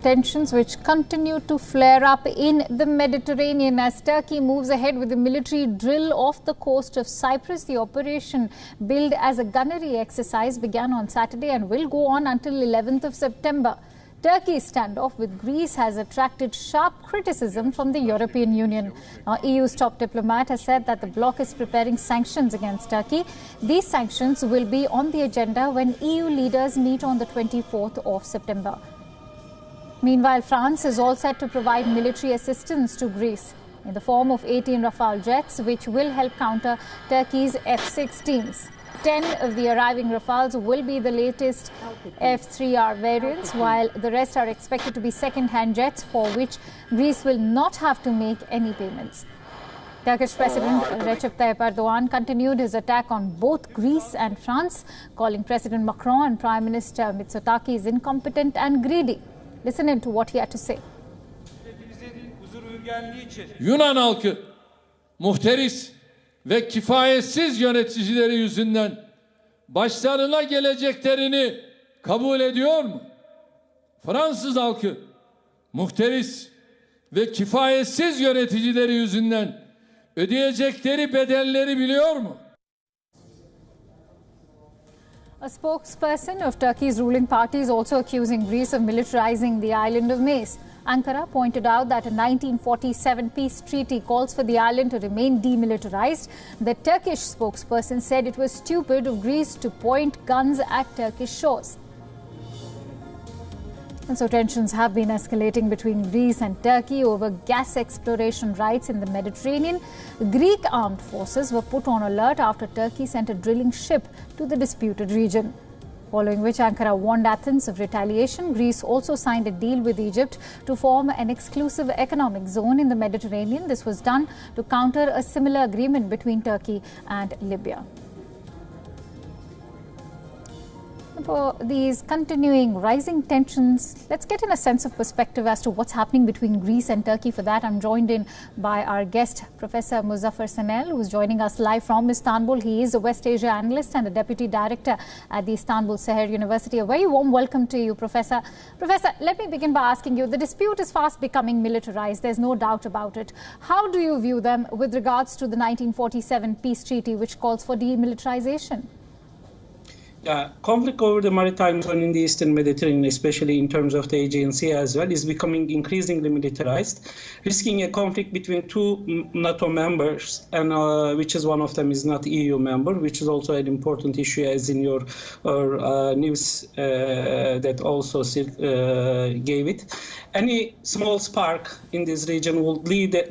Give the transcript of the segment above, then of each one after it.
Tensions which continue to flare up in the Mediterranean as Turkey moves ahead with the military drill off the coast of Cyprus. The operation, billed as a gunnery exercise, began on Saturday and will go on until 11th of September. Turkey's standoff with Greece has attracted sharp criticism from the European Union. Now, EU's top diplomat has said that the bloc is preparing sanctions against Turkey. These sanctions will be on the agenda when EU leaders meet on the 24th of September. Meanwhile, France is all set to provide military assistance to Greece in the form of 18 Rafale jets, which will help counter Turkey's F-16s. 10 of the arriving Rafales will be the latest F-3R variants, while the rest are expected to be second-hand jets for which Greece will not have to make any payments. Turkish President Recep Tayyip Erdogan continued his attack on both Greece and France, calling President Macron and Prime Minister Mitsotakis incompetent and greedy. Listen in to what he had to say. Yunan halkı muhteris ve kifayetsiz yöneticileri yüzünden başlarına geleceklerini kabul ediyor mu? Fransız halkı muhteris ve kifayetsiz yöneticileri yüzünden ödeyecekleri bedelleri biliyor mu? A spokesperson of Turkey's ruling party is also accusing Greece of militarizing the island of Mace. Ankara pointed out that a 1947 peace treaty calls for the island to remain demilitarized. The Turkish spokesperson said it was stupid of Greece to point guns at Turkish shores. And so tensions have been escalating between Greece and Turkey over gas exploration rights in the Mediterranean. Greek armed forces were put on alert after Turkey sent a drilling ship to the disputed region. Following which Ankara warned Athens of retaliation, Greece also signed a deal with Egypt to form an exclusive economic zone in the Mediterranean. This was done to counter a similar agreement between Turkey and Libya. For these continuing rising tensions, let's get in a sense of perspective as to what's happening between Greece and Turkey. For that, I'm joined in by our guest, Professor Muzaffar Sanel, who's joining us live from Istanbul. He is a West Asia analyst and a deputy director at the Istanbul Seher University. A very warm welcome to you, Professor. Professor, let me begin by asking you, the dispute is fast becoming militarized. There's no doubt about it. How do you view them with regards to the 1947 peace treaty, which calls for demilitarization? Yeah, conflict over the maritime zone in the Eastern Mediterranean, especially in terms of the Aegean Sea as well, is becoming increasingly militarized, risking a conflict between two NATO members, and which is one of them is not EU member, which is also an important issue, as in your news that also gave it. Any small spark in this region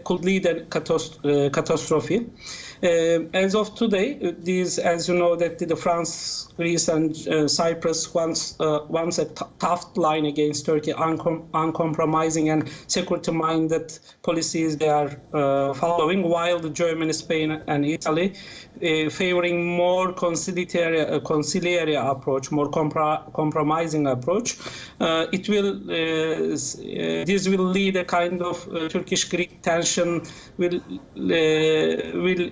could lead a catastrophe. As of today, as you know, that the France, Greece, and Cyprus wants a tough line against Turkey, uncompromising and security-minded policies they are following, while the Germany, Spain, and Italy favoring more conciliatory approach, more compromising approach. This will lead a kind of Turkish-Greek tension will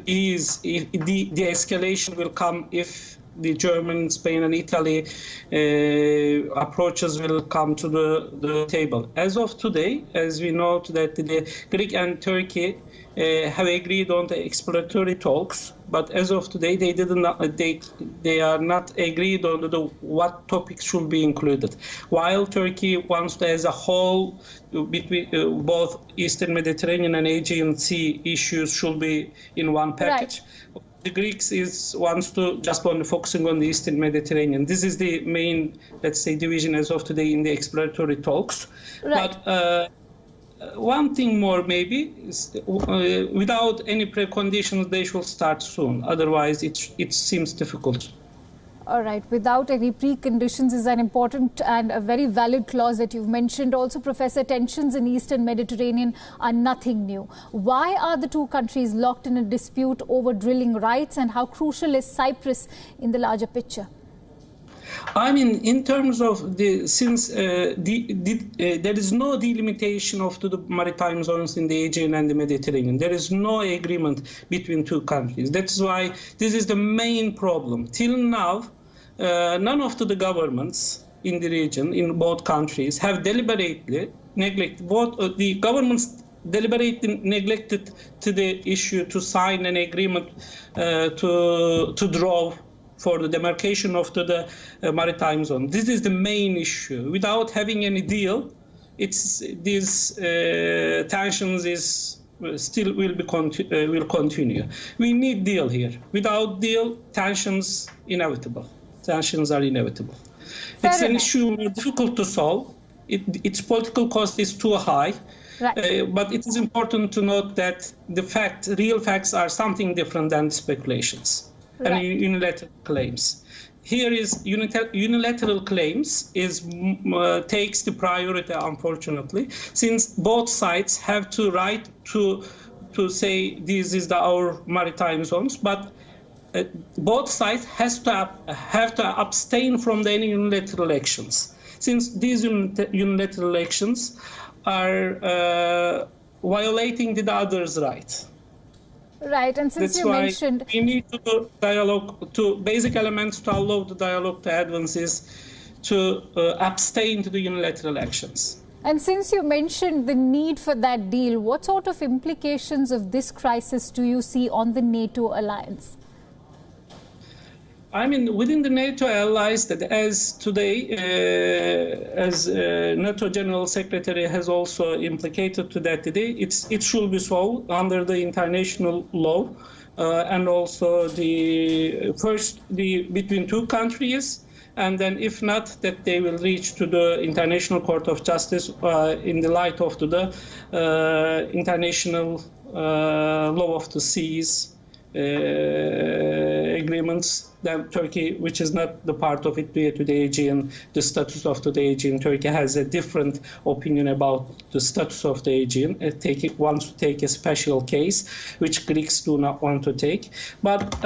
ease. The escalation will come if the German, Spain, and Italy approaches will come to the table. As of today, as we know that the Greek and Turkey have agreed on the exploratory talks, but as of today, they are not agreed on what topics should be included. While Turkey wants to, as a whole, between both Eastern Mediterranean and Aegean Sea issues should be in one package. Right. The Greeks wants to just only focusing on the Eastern Mediterranean. This is the main, let's say, division as of today in the exploratory talks. Right. But one thing more, maybe, is, without any preconditions, they should start soon. Otherwise, it seems difficult. All right. Without any preconditions is an important and a very valid clause that you've mentioned. Also, Professor, tensions in Eastern Mediterranean are nothing new. Why are the two countries locked in a dispute over drilling rights, and how crucial is Cyprus in the larger picture? I mean, in terms of there is no delimitation of the maritime zones in the Aegean and the Mediterranean. There is no agreement between two countries. That's why this is the main problem. Till now, none of the governments in the region, in both countries, have deliberately neglected, the governments deliberately neglected to the issue to sign an agreement to draw for the demarcation of the maritime zone. This is the main issue. Without having any deal, these tensions still will continue. We need deal here. Without deal, tensions inevitable. Tensions are inevitable. It's an issue more difficult to solve. Its political cost is too high. Right. But it is important to note that the real facts are something different than speculations and unilateral claims. Here is unilateral claims takes the priority, unfortunately, since both sides have to right to say this is our maritime zones, but both sides have to abstain from any unilateral actions, since these unilateral actions are violating the other's right. Right, and since you mentioned... we need to do dialogue, to basic elements to allow the dialogue to advance is to abstain to the unilateral actions. And since you mentioned the need for that deal, what sort of implications of this crisis do you see on the NATO alliance? I mean, within the NATO allies, that as today, as NATO General Secretary has also implicated to that today, it should be solved under the international law, and also between two countries, and then if not, that they will reach to the International Court of Justice in the light of the international law of the seas agreements that Turkey, which is not the part of it due to the Aegean, the status of the Aegean. Turkey has a different opinion about the status of the Aegean. It wants to take a special case, which Greeks do not want to take. But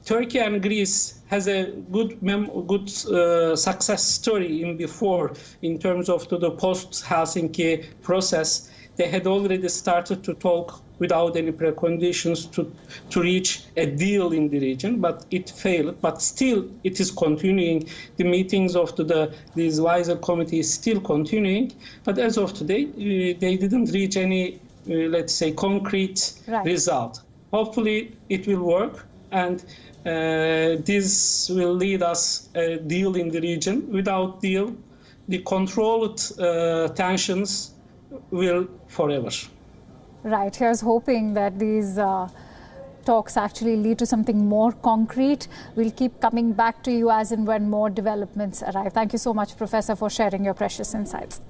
Turkey and Greece has a good success story in terms of the post-Helsinki process. They had already started to talk without any preconditions to reach a deal in the region, but it failed. But still, it is continuing. The meetings of this wiser committee is still continuing. But as of today, they didn't reach any, let's say, concrete result. Hopefully, it will work, and this will lead us a deal in the region. Without deal, the controlled tensions will forever. Right. Here's hoping that these talks actually lead to something more concrete. We'll keep coming back to you as and when more developments arrive. Thank you so much, Professor, for sharing your precious insights.